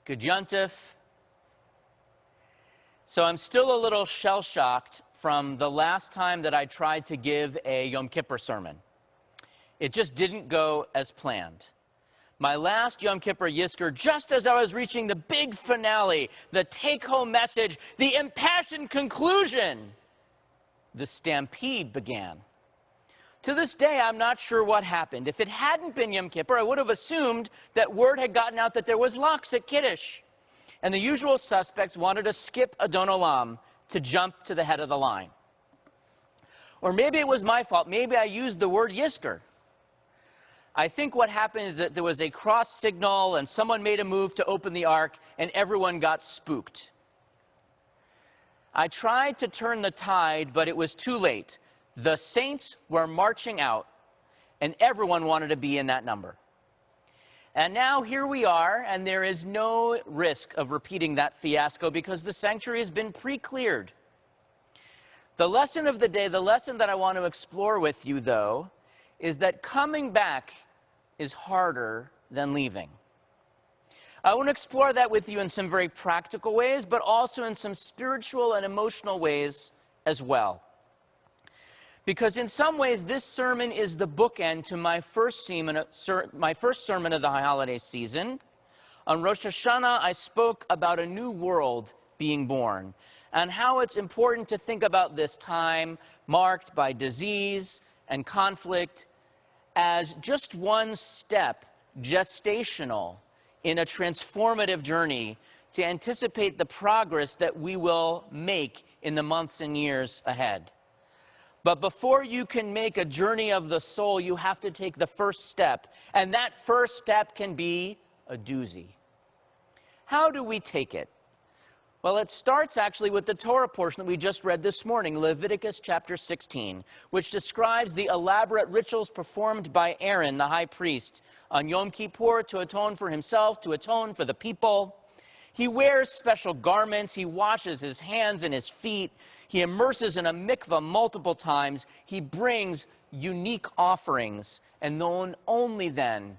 Good Yontif. So I'm still a little shell-shocked from the last time that I tried to give a Yom Kippur sermon. It just didn't go as planned. My last Yom Kippur Yizkor, just as I was reaching the big finale, the take-home message, the impassioned conclusion, the stampede began. To this day, I'm not sure what happened. If it hadn't been Yom Kippur, I would have assumed that word had gotten out that there was lox at Kiddush, and the usual suspects wanted to skip Adon Olam to jump to the head of the line. Or maybe it was my fault. Maybe I used the word Yizkor. I think what happened is that there was a cross signal and someone made a move to open the ark and everyone got spooked. I tried to turn the tide, but it was too late. The saints were marching out and everyone wanted to be in that number. And now here we are, and there is no risk of repeating that fiasco because the sanctuary has been pre-cleared. The lesson of the day, the lesson that I want to explore with you, though, is that coming back is harder than leaving. I want to explore that with you in some very practical ways, but also in some spiritual and emotional ways as well. Because in some ways, this sermon is the bookend to my first sermon of the high holiday season. On Rosh Hashanah, I spoke about a new world being born and how it's important to think about this time marked by disease and conflict as just one step, gestational, in a transformative journey to anticipate the progress that we will make in the months and years ahead. But before you can make a journey of the soul, you have to take the first step. And that first step can be a doozy. How do we take it? Well, it starts actually with the Torah portion that we just read this morning, Leviticus chapter 16, which describes the elaborate rituals performed by Aaron, the high priest, on Yom Kippur to atone for himself, to atone for the people. He wears special garments, he washes his hands and his feet, he immerses in a mikvah multiple times, he brings unique offerings, and only then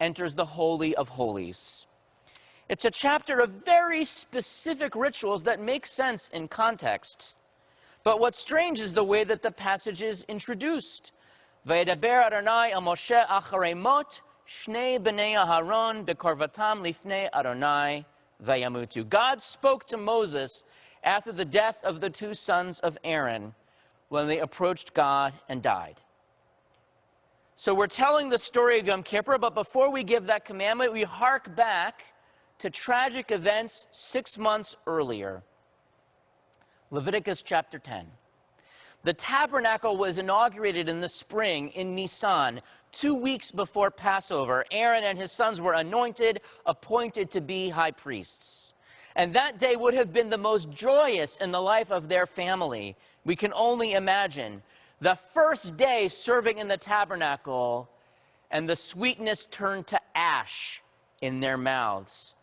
enters the Holy of Holies. It's a chapter of very specific rituals that make sense in context. But what's strange is the way that the passage is introduced. Vayedaber Adonai el Moshe acharei mot shnei bnei Aharon bekorvatam lifnei Adonai vayamutu. God spoke to Moses after the death of the two sons of Aaron when they approached God and died. So we're telling the story of Yom Kippur, but before we give that commandment, we hark back to tragic events 6 months earlier. Leviticus chapter 10. The tabernacle was inaugurated in the spring in Nisan, 2 weeks before Passover. Aaron and his sons were anointed, appointed to be high priests. And that day would have been the most joyous in the life of their family. We can only imagine. The first day serving in the tabernacle, and the sweetness turned to ash in their mouths,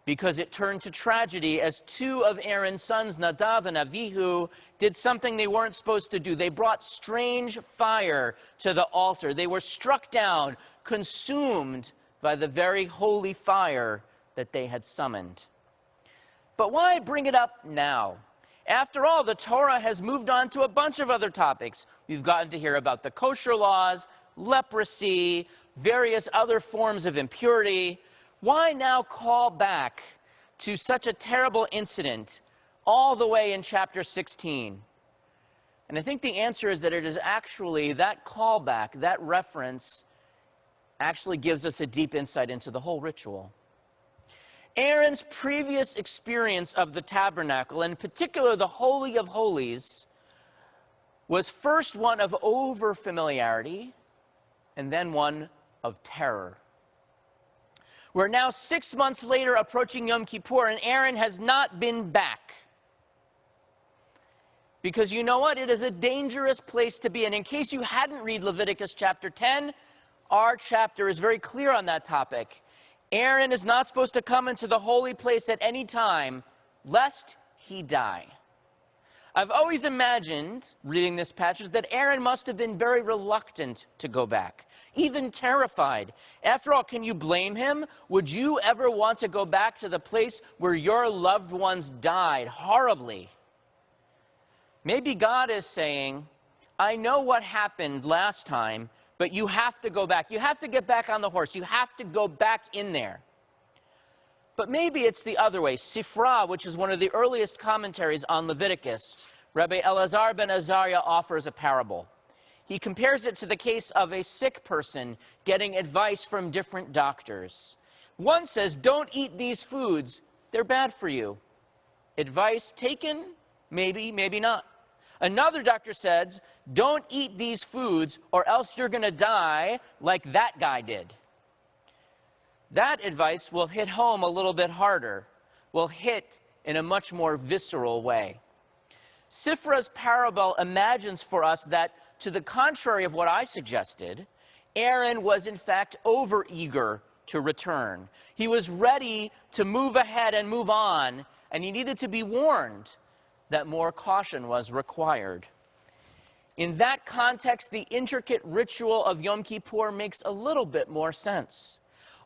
because it turned to tragedy as two of Aaron's sons, Nadav and Avihu, did something they weren't supposed to do. They brought strange fire to the altar. They were struck down, consumed by the very holy fire that they had summoned. But why bring it up now? After all, the Torah has moved on to a bunch of other topics. We've gotten to hear about the kosher laws, leprosy, various other forms of impurity. Why now call back to such a terrible incident all the way in chapter 16? And I think the answer is that it is actually that callback, that reference, actually gives us a deep insight into the whole ritual. Aaron's previous experience of the tabernacle, in particular the Holy of Holies, was first one of over-familiarity and then one of terror. We're now 6 months later approaching Yom Kippur, and Aaron has not been back. Because you know what? It is a dangerous place to be. And in case you hadn't read Leviticus chapter 10, our chapter is very clear on that topic. Aaron is not supposed to come into the holy place at any time, lest he die. I've always imagined, reading this passage, that Aaron must have been very reluctant to go back, even terrified. After all, can you blame him? Would you ever want to go back to the place where your loved ones died horribly? Maybe God is saying, I know what happened last time, but you have to go back. You have to get back on the horse. You have to go back in there. But maybe it's the other way. Sifra, which is one of the earliest commentaries on Leviticus, Rabbi Elazar ben Azariah offers a parable. He compares it to the case of a sick person getting advice from different doctors. One says, don't eat these foods. They're bad for you. Advice taken? Maybe, maybe not. Another doctor says, don't eat these foods or else you're going to die like that guy did. That advice will hit home a little bit harder, will hit in a much more visceral way. Sifra's parable imagines for us that, to the contrary of what I suggested, Aaron was in fact overeager to return. He was ready to move ahead and move on, and he needed to be warned that more caution was required. In that context, the intricate ritual of Yom Kippur makes a little bit more sense.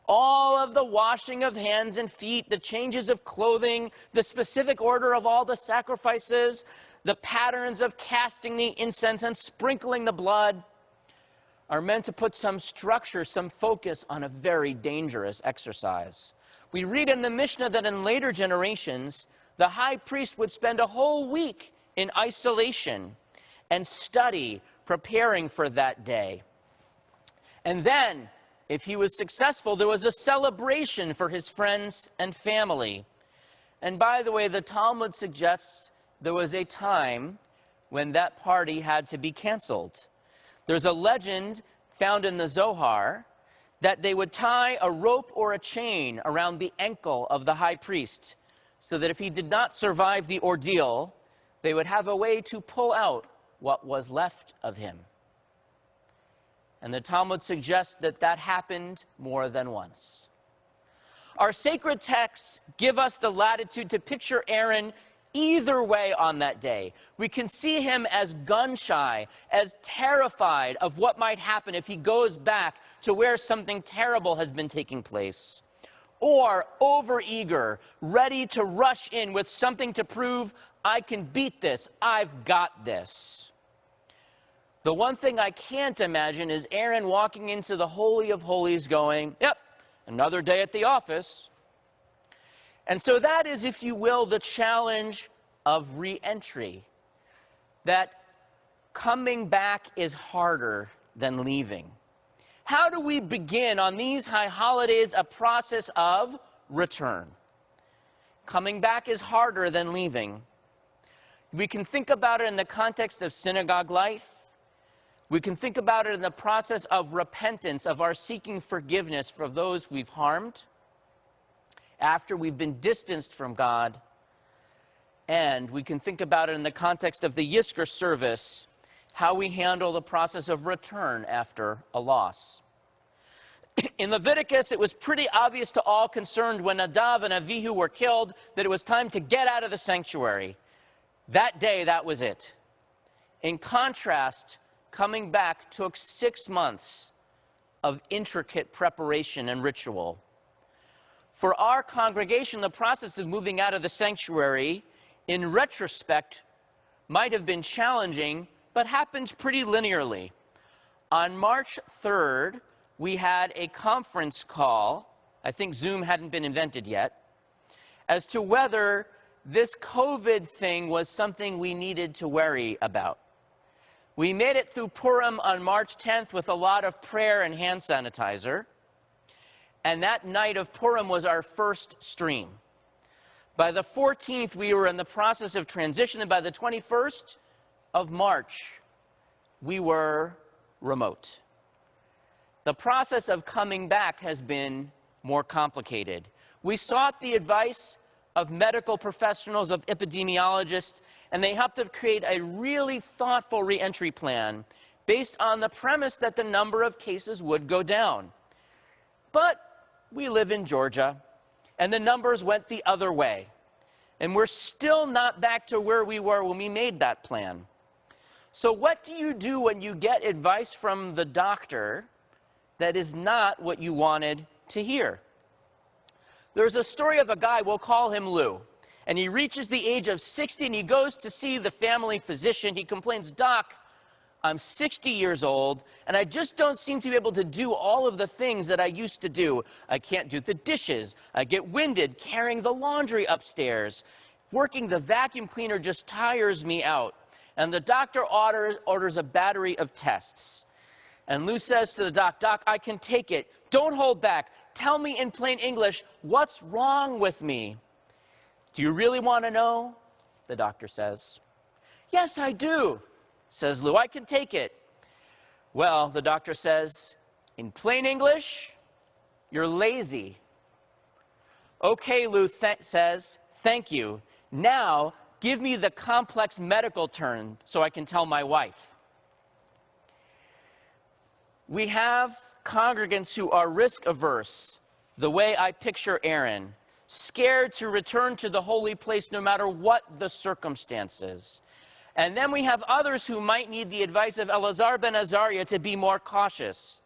All of the washing of hands and feet, the changes of clothing, the specific order of all the sacrifices, the patterns of casting the incense and sprinkling the blood are meant to put some structure, some focus on a very dangerous exercise. We read in the Mishnah that in later generations, the high priest would spend a whole week in isolation and study, preparing for that day. And then, if he was successful, there was a celebration for his friends and family. And by the way, the Talmud suggests there was a time when that party had to be canceled. There's a legend found in the Zohar that they would tie a rope or a chain around the ankle of the high priest so that if he did not survive the ordeal, they would have a way to pull out what was left of him. And the Talmud suggests that that happened more than once. Our sacred texts give us the latitude to picture Aaron either way on that day. We can see him as gun-shy, as terrified of what might happen if he goes back to where something terrible has been taking place. Or overeager, ready to rush in with something to prove, I can beat this, I've got this. The one thing I can't imagine is Aaron walking into the Holy of Holies going, yep, another day at the office. And so that is, if you will, the challenge of reentry. That coming back is harder than leaving. How do we begin on these high holidays a process of return? Coming back is harder than leaving. We can think about it in the context of synagogue life. We can think about it in the process of repentance, of our seeking forgiveness for those we've harmed, after we've been distanced from God. And we can think about it in the context of the Yizkor service, how we handle the process of return after a loss. In Leviticus, it was pretty obvious to all concerned when Nadav and Avihu were killed that it was time to get out of the sanctuary. That day, that was it. In contrast, coming back took 6 months of intricate preparation and ritual. For our congregation, the process of moving out of the sanctuary, in retrospect, might have been challenging, but happened pretty linearly. On March 3rd, we had a conference call, I think Zoom hadn't been invented yet, as to whether this COVID thing was something we needed to worry about. We made it through Purim on March 10th with a lot of prayer and hand sanitizer. And that night of Purim was our first stream. By the 14th, we were in the process of transition, and by the 21st of March, we were remote. The process of coming back has been more complicated. We sought the advice of medical professionals, of epidemiologists, and they helped to create a really thoughtful reentry plan based on the premise that the number of cases would go down. But we live in Georgia, and the numbers went the other way. And we're still not back to where we were when we made that plan. So what do you do when you get advice from the doctor that is not what you wanted to hear? There's a story of a guy, we'll call him Lou, and he reaches the age of 60 and he goes to see the family physician. He complains, "Doc, I'm 60 years old and I just don't seem to be able to do all of the things that I used to do. I can't do the dishes. I get winded carrying the laundry upstairs. Working the vacuum cleaner just tires me out." And the doctor orders a battery of tests. And Lou says to the doc, "Doc, I can take it. Don't hold back. Tell me in plain English, what's wrong with me?" "Do you really want to know?" the doctor says. "Yes, I do," says Lou. "I can take it." "Well," the doctor says, "in plain English, you're lazy." "Okay," Lou says, "thank you. Now, give me the complex medical term so I can tell my wife." We have congregants who are risk-averse, the way I picture Aaron, scared to return to the holy place no matter what the circumstances. And then we have others who might need the advice of Elazar ben Azariah to be more cautious.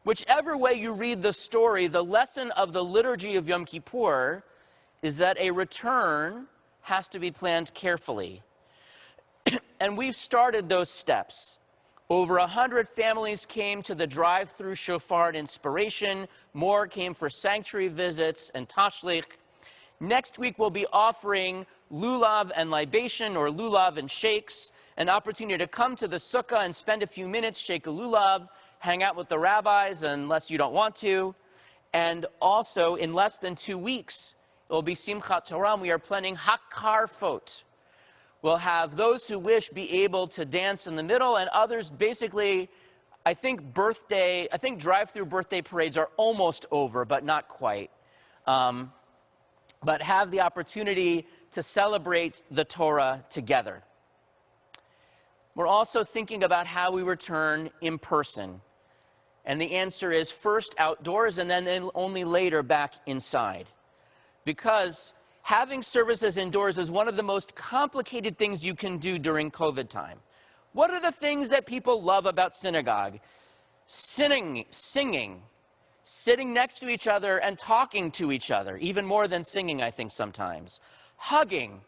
Whichever way you read the story, the lesson of the liturgy of Yom Kippur is that a return has to be planned carefully. And we've started those steps. Over 100 families came to the drive-through shofar and inspiration. More came for sanctuary visits and tashlich. Next week, we'll be offering lulav and libation, or lulav and shakes, an opportunity to come to the sukkah and spend a few minutes, shake a lulav, hang out with the rabbis, unless you don't want to. And also, in less than 2 weeks, it will be Simchat Torah. We are planning Hakarfot. We'll have those who wish be able to dance in the middle, and others basically, I think drive-through birthday parades are almost over, but not quite. But have the opportunity to celebrate the Torah together. We're also thinking about how we return in person. And the answer is first outdoors and then only later back inside. Because having services indoors is one of the most complicated things you can do during COVID time. What are the things that people love about synagogue? Singing, sitting next to each other and talking to each other, even more than singing, I think, sometimes. Hugging,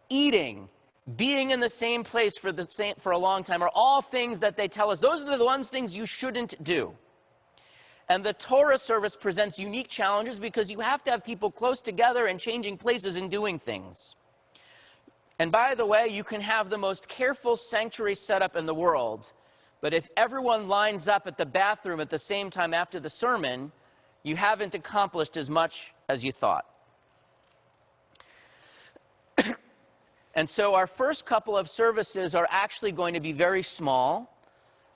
eating, being in the same place for a long time are all things that they tell us. Those are the things you shouldn't do. And the Torah service presents unique challenges because you have to have people close together and changing places and doing things. And by the way, you can have the most careful sanctuary setup in the world, but if everyone lines up at the bathroom at the same time after the sermon, you haven't accomplished as much as you thought. And so our first couple of services are actually going to be very small,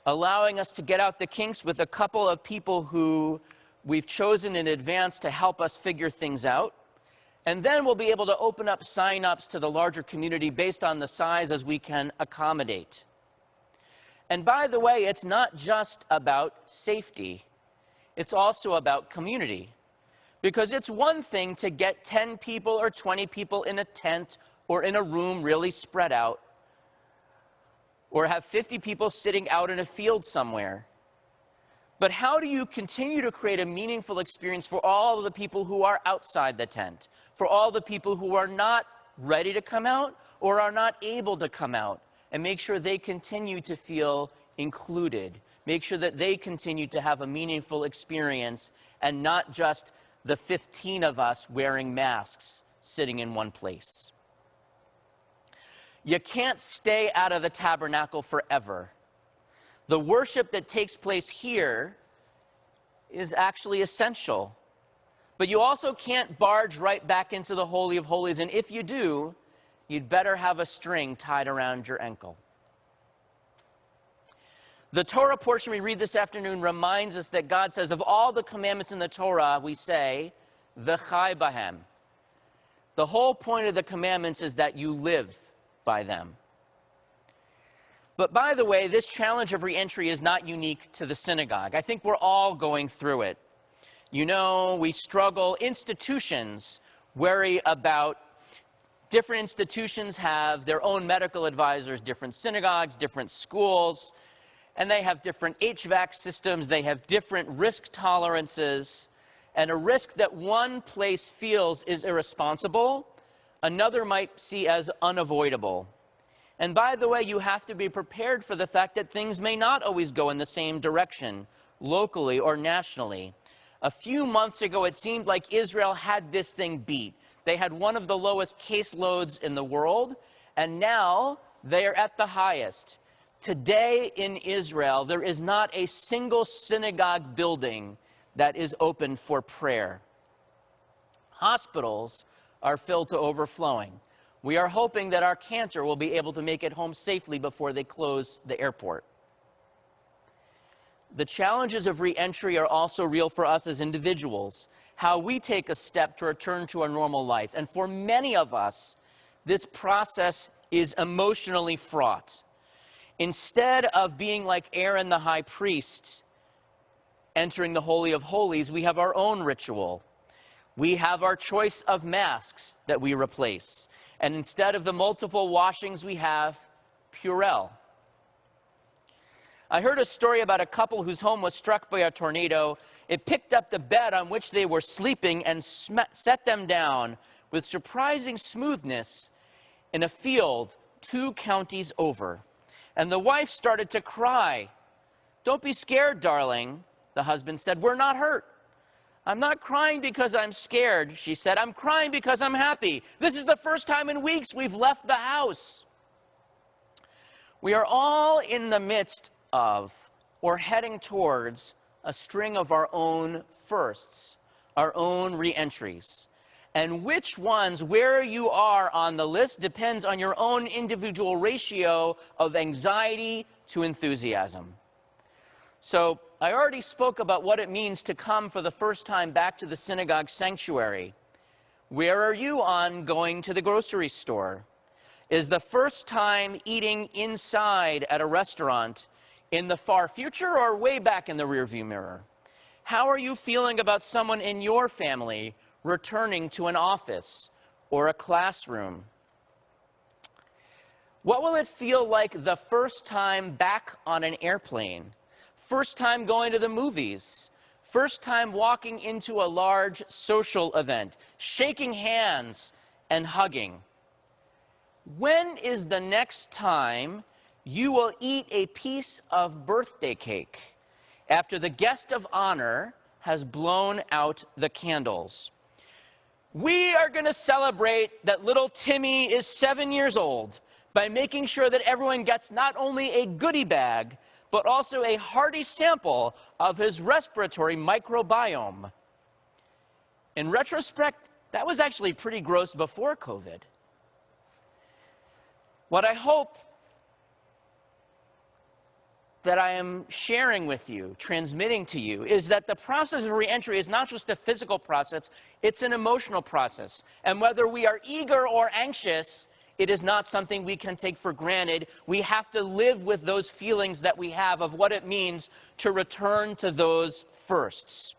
allowing us to get out the kinks with a couple of people who we've chosen in advance to help us figure things out. And then we'll be able to open up sign-ups to the larger community based on the size as we can accommodate. And by the way, it's not just about safety. It's also about community. Because it's one thing to get 10 people or 20 people in a tent or in a room really spread out, or have 50 people sitting out in a field somewhere. But how do you continue to create a meaningful experience for all of the people who are outside the tent, for all the people who are not ready to come out or are not able to come out, and make sure they continue to feel included, make sure that they continue to have a meaningful experience and not just the 15 of us wearing masks sitting in one place. You can't stay out of the tabernacle forever. The worship that takes place here is actually essential. But you also can't barge right back into the Holy of Holies, and if you do, you'd better have a string tied around your ankle. The Torah portion we read this afternoon reminds us that God says, of all the commandments in the Torah, we say, v'chai bahem. The whole point of the commandments is that you live by them. But by the way, this challenge of reentry is not unique to the synagogue. I think we're all going through it. You know, we struggle. Institutions worry about Different institutions have their own medical advisors, different synagogues, different schools, and they have different HVAC systems, they have different risk tolerances, and a risk that one place feels is irresponsible, another might see as unavoidable. And by the way, you have to be prepared for the fact that things may not always go in the same direction, locally or nationally. A few months ago, it seemed like Israel had this thing beat. They had one of the lowest caseloads in the world, and now they are at the highest. Today in Israel, there is not a single synagogue building that is open for prayer. Hospitals are filled to overflowing. We are hoping that our cancer will be able to make it home safely before they close the airport. The challenges of reentry are also real for us as individuals, how we take a step to return to a normal life. And for many of us, this process is emotionally fraught. Instead of being like Aaron the high priest, entering the Holy of Holies, we have our own ritual. We have our choice of masks that we replace. And instead of the multiple washings, we have Purell. I heard a story about a couple whose home was struck by a tornado. It picked up the bed on which they were sleeping and set them down with surprising smoothness in a field 2 counties over. And the wife started to cry. "Don't be scared, darling," the husband said. "We're not hurt." "I'm not crying because I'm scared," she said. "I'm crying because I'm happy. This is the first time in weeks we've left the house." We are all in the midst of or heading towards a string of our own firsts, our own reentries. And which ones, where you are on the list, depends on your own individual ratio of anxiety to enthusiasm. So I already spoke about what it means to come for the first time back to the synagogue sanctuary. Where are you on going to the grocery store? Is the first time eating inside at a restaurant in the far future or way back in the rearview mirror? How are you feeling about someone in your family returning to an office or a classroom? What will it feel like the first time back on an airplane? First time going to the movies? First time walking into a large social event? Shaking hands and hugging? When is the next time you will eat a piece of birthday cake after the guest of honor has blown out the candles? We are going to celebrate that little Timmy is 7 years old by making sure that everyone gets not only a goodie bag, but also a hearty sample of his respiratory microbiome. In retrospect, that was actually pretty gross before COVID. What I hope that I am sharing with you, transmitting to you, is that the process of reentry is not just a physical process, it's an emotional process. And whether we are eager or anxious, it is not something we can take for granted. We have to live with those feelings that we have of what it means to return to those firsts.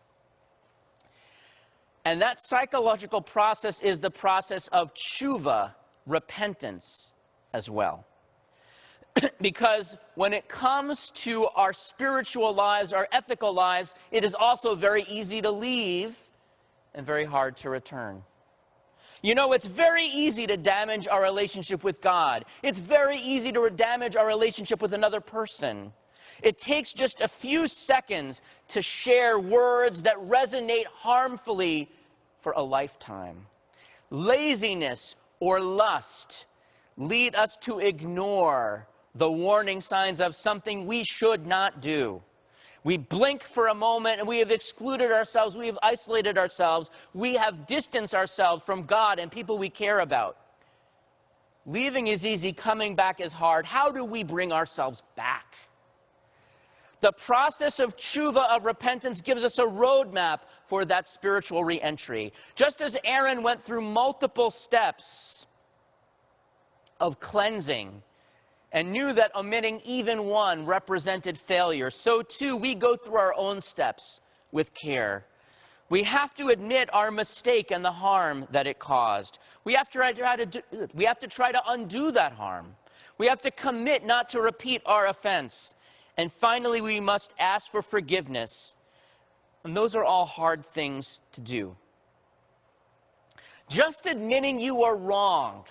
And that psychological process is the process of tshuva, repentance, as well. Because when it comes to our spiritual lives, our ethical lives, it is also very easy to leave and very hard to return. You know, it's very easy to damage our relationship with God. It's very easy to damage our relationship with another person. It takes just a few seconds to share words that resonate harmfully for a lifetime. Laziness or lust lead us to ignore the warning signs of something we should not do. We blink for a moment and we have excluded ourselves, we have isolated ourselves, we have distanced ourselves from God and people we care about. Leaving is easy, coming back is hard. How do we bring ourselves back? The process of tshuva, of repentance, gives us a roadmap for that spiritual reentry. Just as Aaron went through multiple steps of cleansing and knew that omitting even one represented failure, so too we go through our own steps with care. We have to admit our mistake and the harm that it caused. We have to try to undo that harm. We have to commit not to repeat our offense. And finally, we must ask for forgiveness. And those are all hard things to do. Just admitting you are wrong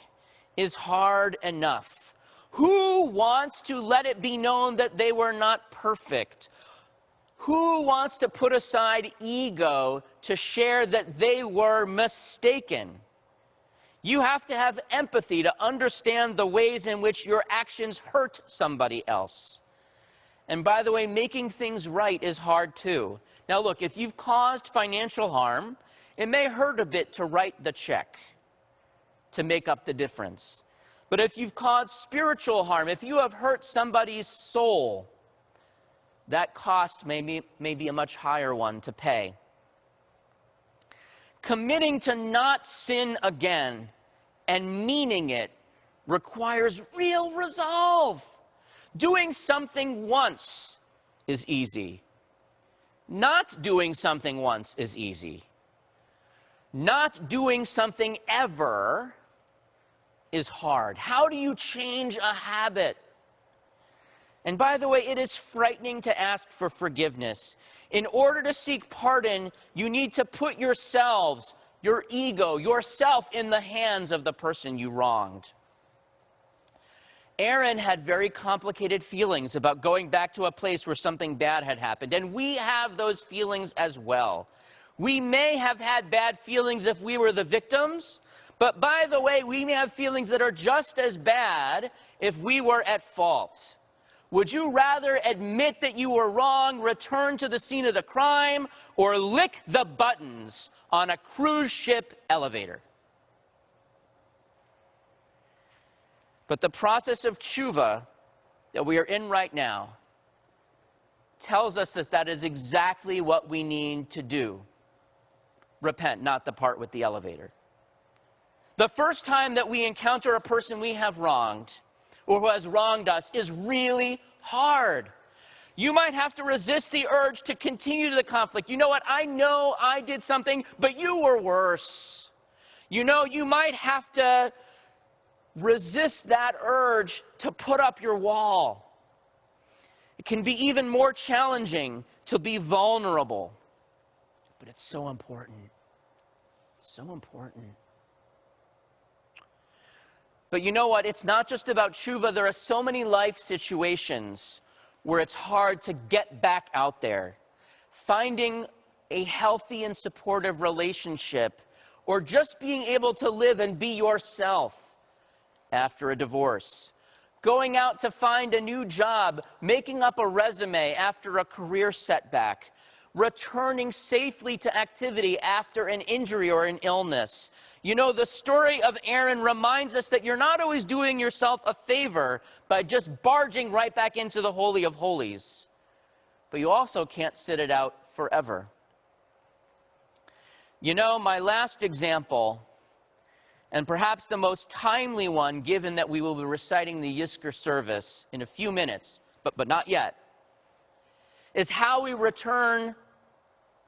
is hard enough. Who wants to let it be known that they were not perfect? Who wants to put aside ego to share that they were mistaken? You have to have empathy to understand the ways in which your actions hurt somebody else. And by the way, making things right is hard too. Now look, if you've caused financial harm, it may hurt a bit to write the check to make up the difference. But if you've caused spiritual harm, if you have hurt somebody's soul, that cost may be a much higher one to pay. Committing to not sin again and meaning it requires real resolve. Doing something once is easy. Not doing something once is easy. Not doing something ever is hard. How do you change a habit? And by the way, it is frightening to ask for forgiveness. In order to seek pardon, you need to put yourselves, your ego, yourself in the hands of the person you wronged. Aaron had very complicated feelings about going back to a place where something bad had happened, and we have those feelings as well. We may have had bad feelings if we were the victims, but by the way, we may have feelings that are just as bad if we were at fault. Would you rather admit that you were wrong, return to the scene of the crime, or lick the buttons on a cruise ship elevator? But the process of tshuva that we are in right now tells us that that is exactly what we need to do. Repent, not the part with the elevator. The first time that we encounter a person we have wronged, or who has wronged us, is really hard. You might have to resist the urge to continue the conflict. You know what? I know I did something, but you were worse. You know, you might have to resist that urge to put up your wall. It can be even more challenging to be vulnerable. But it's so important. So important. But you know what? It's not just about tshuva. There are so many life situations where it's hard to get back out there. Finding a healthy and supportive relationship, or just being able to live and be yourself after a divorce. Going out to find a new job, making up a resume after a career setback. Returning safely to activity after an injury or an illness. You know, the story of Aaron reminds us that you're not always doing yourself a favor by just barging right back into the Holy of Holies. But you also can't sit it out forever. You know, my last example, and perhaps the most timely one, given that we will be reciting the Yizkor service in a few minutes, but not yet, is how we return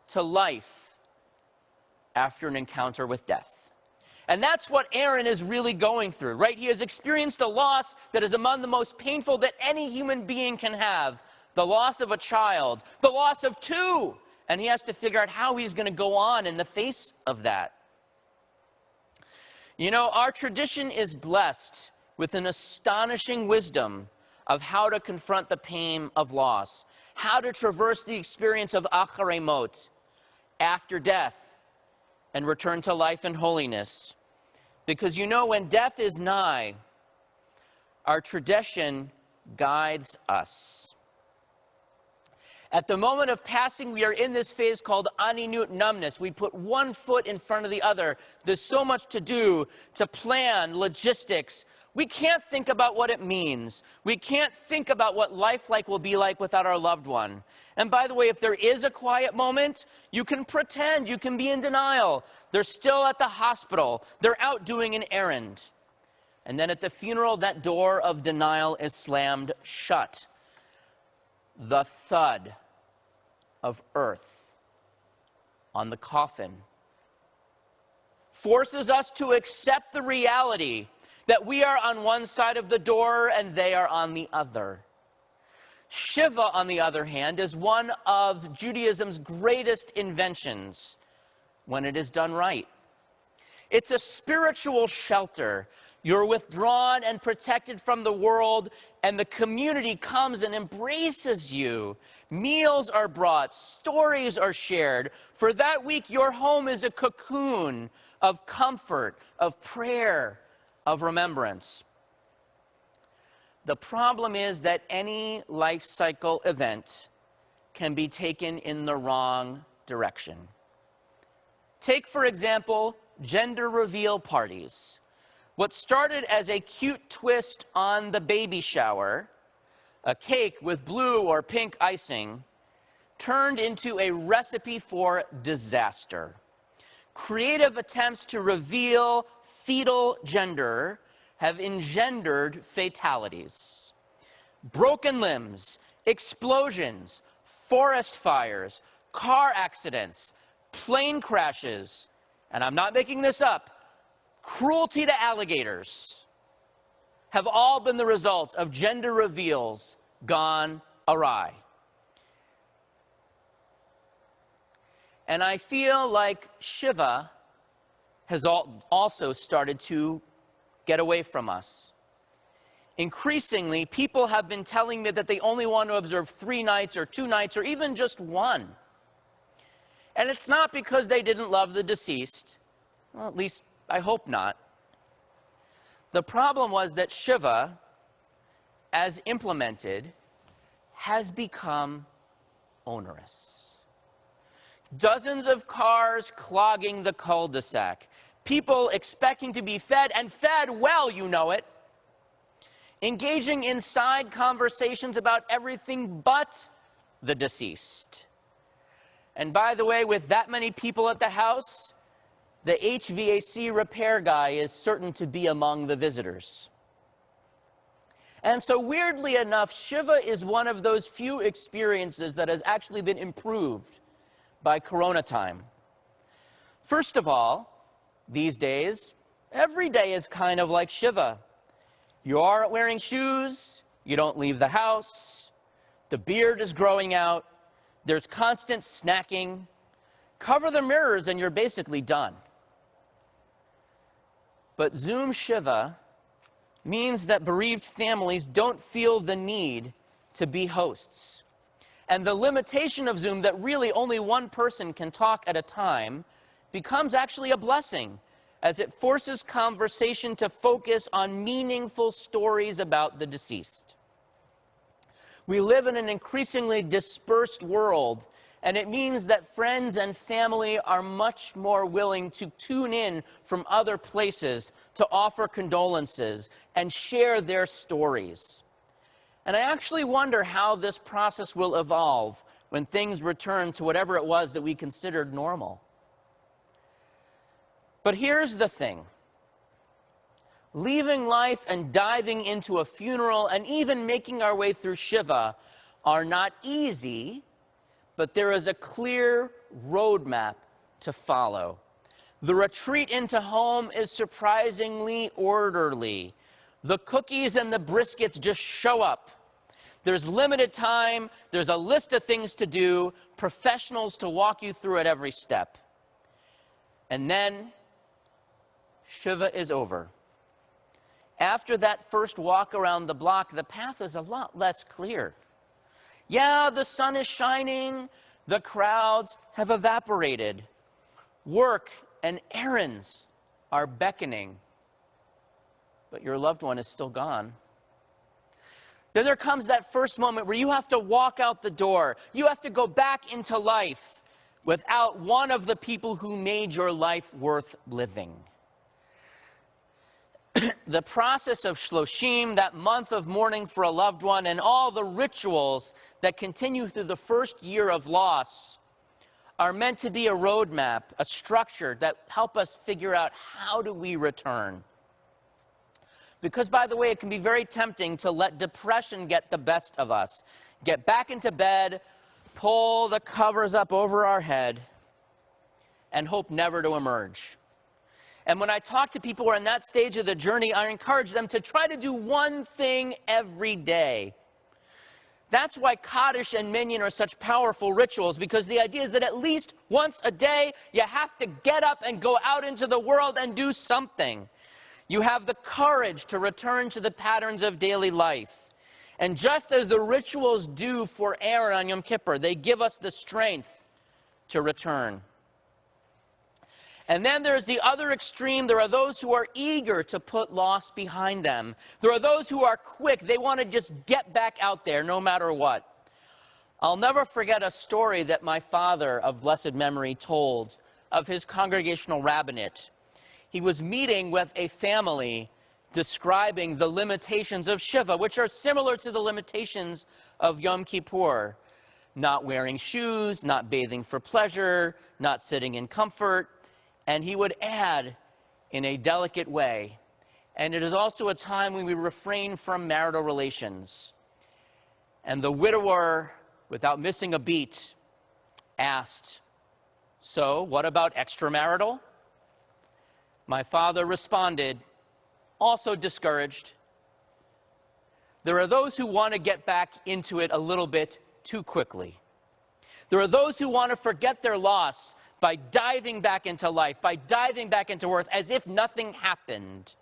to life after an encounter with death. And that's what Aaron is really going through, right? He has experienced a loss that is among the most painful that any human being can have. The loss of a child, the loss of two. And he has to figure out how he's going to go on in the face of that. You know, our tradition is blessed with an astonishing wisdom of how to confront the pain of loss, how to traverse the experience of acharei mot, after death, and return to life and holiness. Because you know, when death is nigh, our tradition guides us. At the moment of passing, we are in this phase called aninut, numbness. We put one foot in front of the other. There's so much to do, to plan, logistics. We can't think about what it means. We can't think about what life will be like without our loved one. And by the way, if there is a quiet moment, you can pretend, you can be in denial. They're still at the hospital. They're out doing an errand. And then at the funeral, that door of denial is slammed shut. The thud of earth on the coffin. Forces us to accept the reality that we are on one side of the door and they are on the other. Shiva, on the other hand, is one of Judaism's greatest inventions when it is done right. It's a spiritual shelter. You're withdrawn and protected from the world, and the community comes and embraces you. Meals are brought, stories are shared. For that week, your home is a cocoon of comfort, of prayer, of remembrance. The problem is that any life cycle event can be taken in the wrong direction. Take, for example, gender reveal parties. What started as a cute twist on the baby shower, a cake with blue or pink icing, turned into a recipe for disaster. Creative attempts to reveal fetal gender have engendered fatalities. Broken limbs, explosions, forest fires, car accidents, plane crashes, and I'm not making this up, cruelty to alligators have all been the result of gender reveals gone awry. And I feel like Shiva has also started to get away from us. Increasingly, people have been telling me that they only want to observe 3 nights or 2 nights or even just 1. And it's not because they didn't love the deceased. Well, at least I hope not. The problem was that Shiva, as implemented, has become onerous. Dozens of cars clogging the cul-de-sac. People expecting to be fed, and fed well, you know it. Engaging in side conversations about everything but the deceased. And by the way, with that many people at the house, the HVAC repair guy is certain to be among the visitors. And so weirdly enough, Shiva is one of those few experiences that has actually been improved by Corona time. First of all, these days, every day is kind of like Shiva. You aren't wearing shoes, you don't leave the house, the beard is growing out, there's constant snacking. Cover the mirrors and you're basically done. But Zoom Shiva means that bereaved families don't feel the need to be hosts. And the limitation of Zoom that really only one person can talk at a time becomes actually a blessing, as it forces conversation to focus on meaningful stories about the deceased. We live in an increasingly dispersed world, and it means that friends and family are much more willing to tune in from other places to offer condolences and share their stories. And I actually wonder how this process will evolve when things return to whatever it was that we considered normal. But here's the thing. Leaving life and diving into a funeral and even making our way through Shiva are not easy, but there is a clear roadmap to follow. The retreat into home is surprisingly orderly. The cookies and the briskets just show up. There's limited time, there's a list of things to do, professionals to walk you through at every step. And then Shiva is over. After that first walk around the block, the path is a lot less clear. Yeah, the sun is shining, the crowds have evaporated. Work and errands are beckoning, but your loved one is still gone. Then there comes that first moment where you have to walk out the door. You have to go back into life without one of the people who made your life worth living. The process of Shloshim, that month of mourning for a loved one, and all the rituals that continue through the first year of loss are meant to be a roadmap, a structure that help us figure out how do we return. Because, by the way, it can be very tempting to let depression get the best of us. Get back into bed, pull the covers up over our head, and hope never to emerge. And when I talk to people who are in that stage of the journey, I encourage them to try to do one thing every day. That's why Kaddish and Minyan are such powerful rituals, because the idea is that at least once a day, you have to get up and go out into the world and do something. You have the courage to return to the patterns of daily life. And just as the rituals do for Aaron on Yom Kippur, they give us the strength to return. And then there's the other extreme. There are those who are eager to put loss behind them. There are those who are quick. They want to just get back out there no matter what. I'll never forget a story that my father of blessed memory told of his congregational rabbinate. He was meeting with a family describing the limitations of Shiva, which are similar to the limitations of Yom Kippur. Not wearing shoes, not bathing for pleasure, not sitting in comfort. And he would add in a delicate way, and it is also a time when we refrain from marital relations. And the widower, without missing a beat, asked, "So, what about extramarital?" My father responded, also discouraged, "There are those who want to get back into it a little bit too quickly. There are those who want to forget their loss by diving back into life, by diving back into work, as if nothing happened.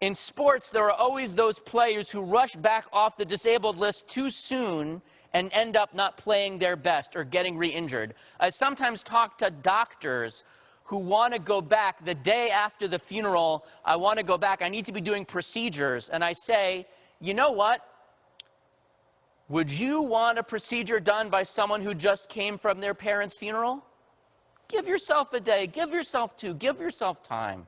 In sports, there are always those players who rush back off the disabled list too soon and end up not playing their best or getting re-injured. I sometimes talk to doctors who want to go back the day after the funeral. I want to go back. I need to be doing procedures. And I say, you know what? Would you want a procedure done by someone who just came from their parents' funeral? Give yourself a day, give yourself two, give yourself time.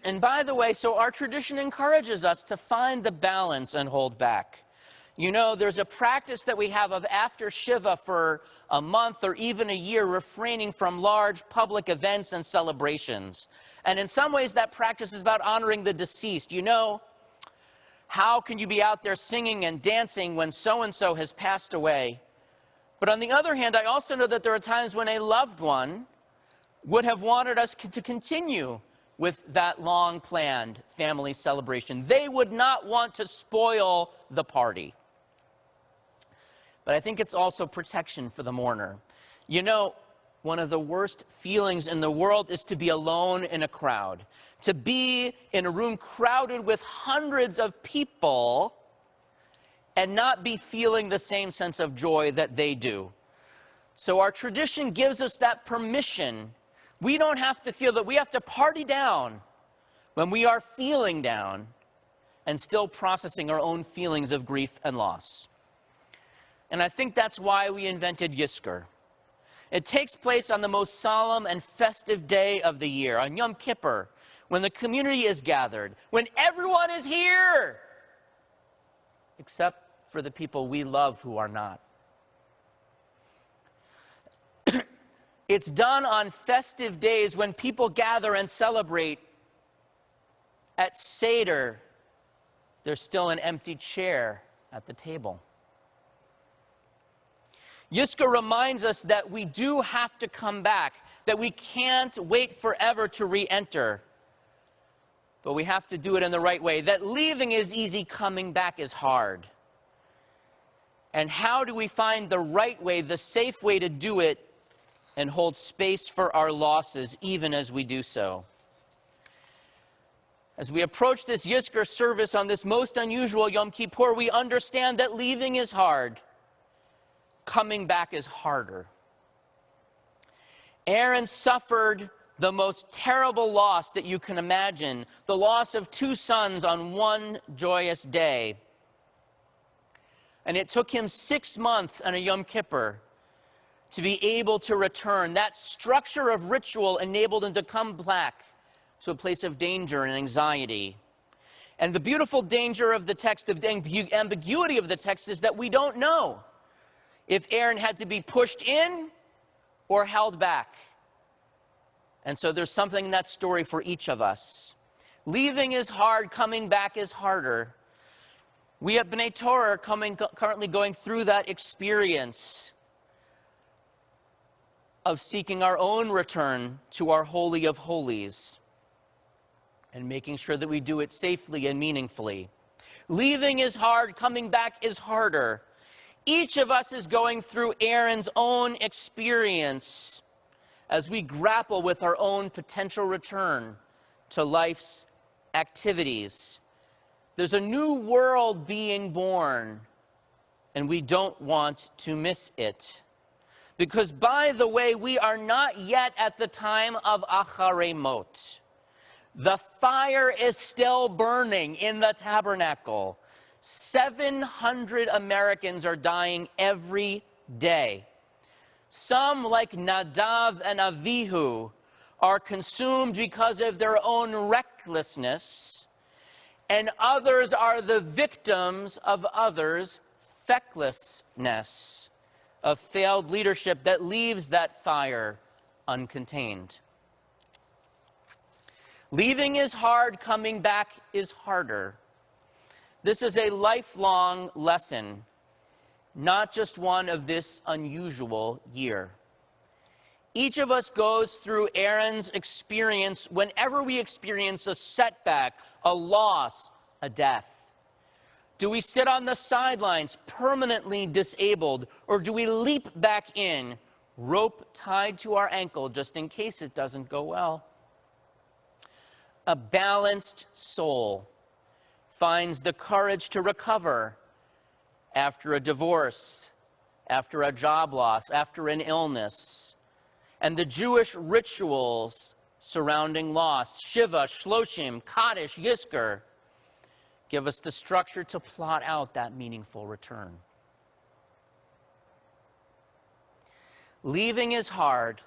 And by the way, so our tradition encourages us to find the balance and hold back. You know, there's a practice that we have of after Shiva for a month or even a year, refraining from large public events and celebrations. And in some ways, that practice is about honoring the deceased. You know, how can you be out there singing and dancing when so-and-so has passed away? But on the other hand, I also know that there are times when a loved one would have wanted us to continue with that long-planned family celebration. They would not want to spoil the party. But I think it's also protection for the mourner. You know, one of the worst feelings in the world is to be alone in a crowd. To be in a room crowded with hundreds of people and not be feeling the same sense of joy that they do. So our tradition gives us that permission. We don't have to feel that we have to party down when we are feeling down and still processing our own feelings of grief and loss. And I think that's why we invented Yizkor. It takes place on the most solemn and festive day of the year, on Yom Kippur, when the community is gathered, when everyone is here, except for the people we love who are not. It's done on festive days when people gather and celebrate. At Seder, there's still an empty chair at the table. Yizkor reminds us that we do have to come back, that we can't wait forever to re-enter. But we have to do it in the right way, that leaving is easy, coming back is hard. And how do we find the right way, the safe way to do it, and hold space for our losses, even as we do so? As we approach this Yizkor service on this most unusual Yom Kippur, we understand that leaving is hard. Coming back is harder. Aaron suffered the most terrible loss that you can imagine, the loss of 2 sons on one joyous day. And it took him 6 months on a Yom Kippur to be able to return. That structure of ritual enabled him to come back to a place of danger and anxiety. And the beautiful danger of the text, the ambiguity of the text, is that we don't know if Aaron had to be pushed in or held back. And so there's something in that story for each of us. Leaving is hard, coming back is harder. We at B'nai Torah are currently going through that experience. of seeking our own return to our Holy of Holies and making sure that we do it safely and meaningfully. Leaving is hard, coming back is harder. Each of us is going through Aaron's own experience as we grapple with our own potential return to life's activities. There's a new world being born, and we don't want to miss it. Because, by the way, we are not yet at the time of Acharei Mot. The fire is still burning in the tabernacle. 700 Americans are dying every day. Some, like Nadav and Avihu, are consumed because of their own recklessness, and others are the victims of others' fecklessness, of failed leadership that leaves that fire uncontained. Leaving is hard, coming back is harder. This is a lifelong lesson, not just one of this unusual year. Each of us goes through Aaron's experience whenever we experience a setback, a loss, a death. Do we sit on the sidelines, permanently disabled, or do we leap back in, rope tied to our ankle just in case it doesn't go well? A balanced soul finds the courage to recover after a divorce, after a job loss, after an illness. And the Jewish rituals surrounding loss, Shiva, Shloshim, Kaddish, Yizkor, give us the structure to plot out that meaningful return. Leaving is hard,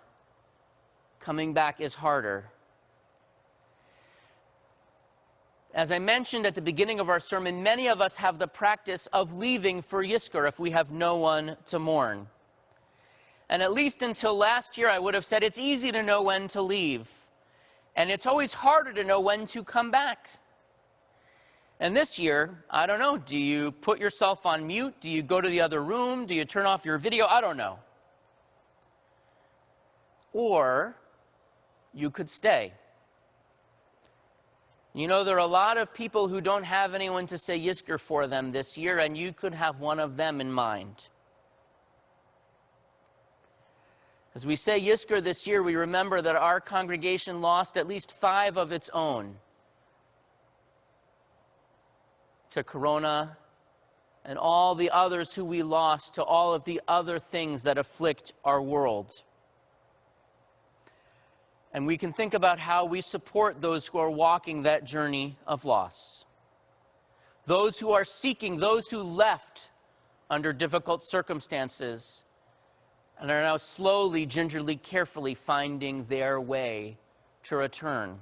coming back is harder. As I mentioned at the beginning of our sermon, many of us have the practice of leaving for Yizkor if we have no one to mourn. And at least until last year, I would have said it's easy to know when to leave. And it's always harder to know when to come back. And this year, I don't know, do you put yourself on mute? Do you go to the other room? Do you turn off your video? I don't know. Or you could stay. You know, there are a lot of people who don't have anyone to say Yizkor for them this year, and you could have one of them in mind. As we say Yizkor this year, we remember that our congregation lost at least 5 of its own to Corona, and all the others who we lost to all of the other things that afflict our world. And we can think about how we support those who are walking that journey of loss. Those who are seeking, those who left under difficult circumstances and are now slowly, gingerly, carefully finding their way to return.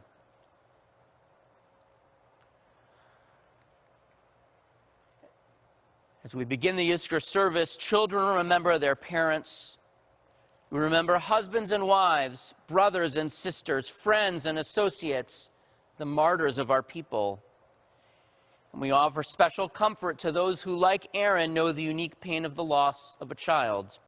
As we begin the Yizkor service, children remember their parents. We remember husbands and wives, brothers and sisters, friends and associates, the martyrs of our people. And we offer special comfort to those who, like Aaron, know the unique pain of the loss of a child.